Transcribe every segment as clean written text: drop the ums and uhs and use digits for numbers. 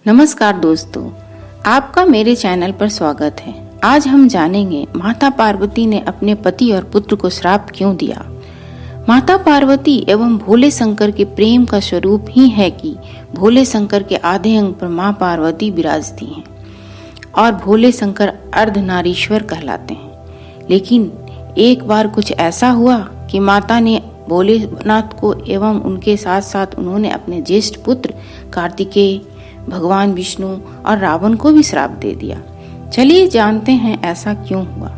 नमस्कार दोस्तों, आपका मेरे चैनल पर स्वागत है। आज हम जानेंगे माता पार्वती ने अपने पति और पुत्र को श्राप क्यों दिया। माता पार्वती एवं भोले शंकर के प्रेम का स्वरूप ही है कि भोले शंकर के आधे अंग पर मां पार्वती विराजती हैं और भोले शंकर अर्धनारीश्वर कहलाते हैं। लेकिन एक बार कुछ ऐसा हुआ कि माता ने भोलेनाथ को एवं उनके साथ साथ उन्होंने अपने ज्येष्ठ पुत्र कार्तिकेय, भगवान विष्णु और रावण को भी श्राप दे दिया। चलिए जानते हैं ऐसा क्यों हुआ।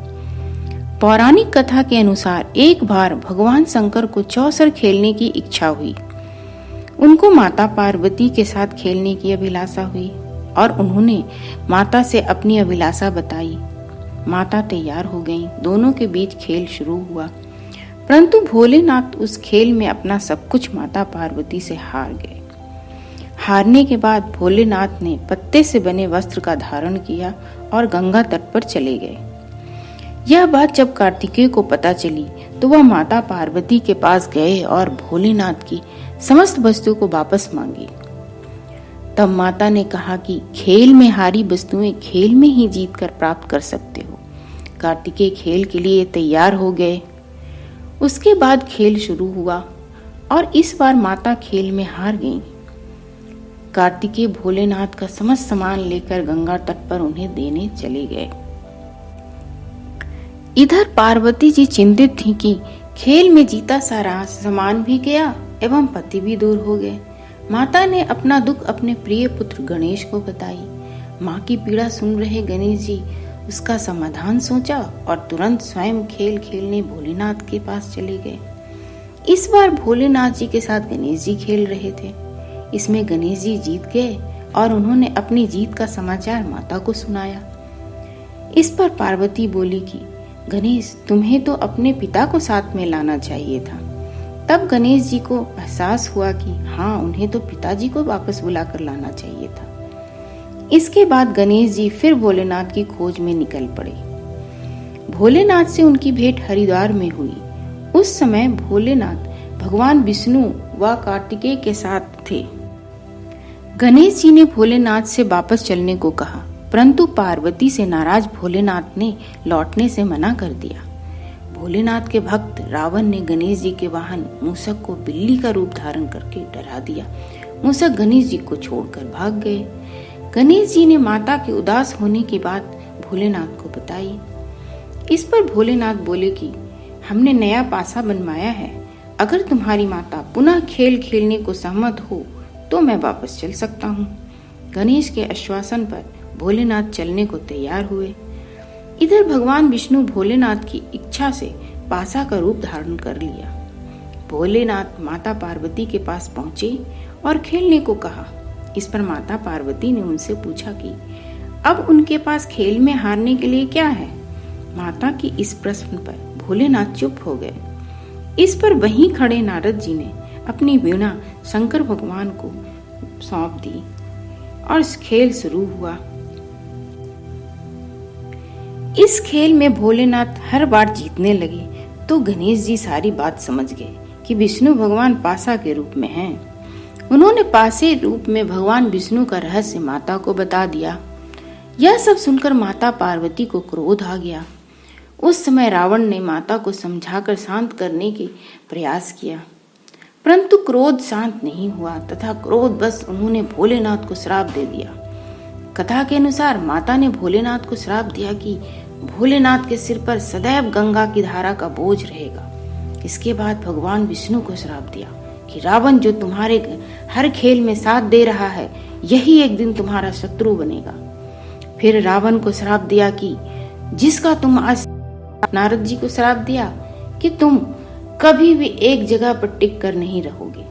पौराणिक कथा के अनुसार एक बार भगवान शंकर को चौसर खेलने की इच्छा हुई। उनको माता पार्वती के साथ खेलने की अभिलाषा हुई और उन्होंने माता से अपनी अभिलाषा बताई। माता तैयार हो गईं। दोनों के बीच खेल शुरू हुआ, परंतु भोलेनाथ उस खेल में अपना सब कुछ माता पार्वती से हार गए। हारने के बाद भोलेनाथ ने पत्ते से बने वस्त्र का धारण किया और गंगा तट पर चले गए। यह बात जब कार्तिकेय को पता चली तो वह माता पार्वती के पास गए और भोलेनाथ की समस्त वस्तु को वापस मांगी। तब माता ने कहा कि खेल में हारी वस्तुएं खेल में ही जीत कर प्राप्त कर सकते हो। कार्तिकेय खेल के लिए तैयार हो गए। उसके बाद खेल शुरू हुआ और इस बार माता खेल में हार गईं। कार्तिकेय भोलेनाथ का समस्त सामान लेकर गंगा तट पर उन्हें देने चले गए। इधर पार्वती जी चिंतित थी कि खेल में जीता सारा सामान भी गया एवं पति भी दूर हो गए। माता ने अपना दुख अपने प्रिय पुत्र गणेश को बताई। माँ की पीड़ा सुन रहे गणेश जी उसका समाधान सोचा और तुरंत स्वयं खेल खेलने भोलेनाथ के पास चले गए। इस बार भोलेनाथ जी के साथ गणेश जी खेल रहे थे। इसमें गणेश जी जीत गए और उन्होंने अपनी जीत का समाचार माता को सुनाया। इस पर पार्वती बोली कि गणेश, तुम्हें तो अपने पिता को साथ में लाना चाहिए था। तब गणेश जी को एहसास हुआ कि हाँ, उन्हें तो पिताजी को वापस बुलाकर लाना चाहिए था। इसके बाद गणेश जी फिर भोलेनाथ की खोज में निकल पड़े। भोलेनाथ से उनकी भेंट हरिद्वार में हुई। उस समय भोलेनाथ भगवान विष्णु व कार्तिकेय के साथ थे। गणेश जी ने भोलेनाथ से वापस चलने को कहा, परंतु पार्वती से नाराज भोलेनाथ ने लौटने से मना कर दिया। भोलेनाथ के भक्त रावण ने गणेश जी के वाहन मूषक को बिल्ली का रूप धारण करके डरा दिया। मूषक गणेश जी को छोड़कर भाग गए। गणेश जी ने माता के उदास होने की बात भोलेनाथ को बताई। इस पर भोलेनाथ बोले कि हमने नया पासा बनवाया है। अगर तुम्हारी माता पुनः खेल खेलने को सहमत हो तो मैं वापस चल सकता हूँ। गणेश के आश्वासन पर भोलेनाथ चलने को तैयार हुए। इधर भगवान विष्णु भोलेनाथ की इच्छा से पासा का रूप धारण कर लिया। भोलेनाथ माता पार्वती के पास पहुंचे और खेलने को कहा। इस पर माता पार्वती ने उनसे पूछा कि अब उनके पास खेल में हारने के लिए क्या है। माता की इस प्रश्न पर भोलेनाथ चुप हो गए। इस पर वहीं खड़े नारद जी ने अपनी वीणा शंकर भगवान को सौंप दी और खेल शुरू हुआ। इस खेल में भोलेनाथ हर बार जीतने लगे तो गणेश जी सारी बात समझ गए कि विष्णु भगवान पासा के रूप में हैं। उन्होंने पासे रूप में भगवान विष्णु का रहस्य माता को बता दिया। यह सब सुनकर माता पार्वती को क्रोध आ गया। उस समय रावण ने माता को समझाकर शांत करने के प्रयास किया, परंतु क्रोध शांत नहीं हुआ तथा क्रोध बस उन्होंने भोलेनाथ को श्राप दे दिया। कथा के अनुसार माता ने भोलेनाथ को श्राप दिया कि भोलेनाथ के सिर पर सदैव गंगा की धारा का बोझ रहेगा। इसके बाद भगवान विष्णु को श्राप दिया कि रावण जो तुम्हारे हर खेल में साथ दे रहा है, यही एक दिन तुम्हारा शत्रु बनेगा। फिर रावण को श्राप दिया कि जिसका तुम आज नारद जी को श्राप दिया कि तुम कभी भी एक जगह पर टिक कर नहीं रहोगे।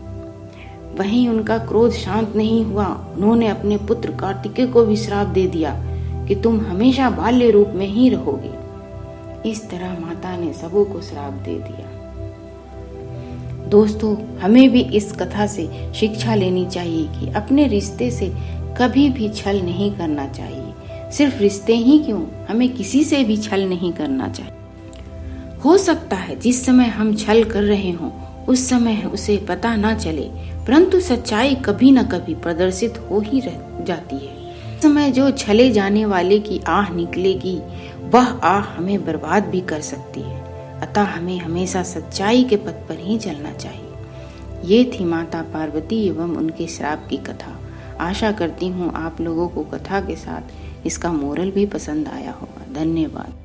वहीं उनका क्रोध शांत नहीं हुआ। उन्होंने अपने पुत्र कार्तिकेय को भी श्राप दे दिया कि तुम हमेशा बाल्य रूप में ही रहोगे। इस तरह माता ने सबों को श्राप दे दिया। दोस्तों, हमें भी इस कथा से शिक्षा लेनी चाहिए कि अपने रिश्ते से कभी भी छल नहीं करना चाहिए। सिर्फ रिश्ते ही क्यों, हमें किसी से भी छल नहीं करना चाहिए। हो सकता है जिस समय हम छल कर रहे हों उस समय उसे पता न चले, परंतु सच्चाई कभी न कभी प्रदर्शित हो ही रह जाती है। उस समय जो छले जाने वाले की आह निकलेगी, वह आह हमें बर्बाद भी कर सकती है। अतः हमें हमेशा सच्चाई के पथ पर ही चलना चाहिए। ये थी माता पार्वती एवं उनके श्राप की कथा। आशा करती हूँ आप लोगों को कथा के साथ इसका मोरल भी पसंद आया होगा। धन्यवाद।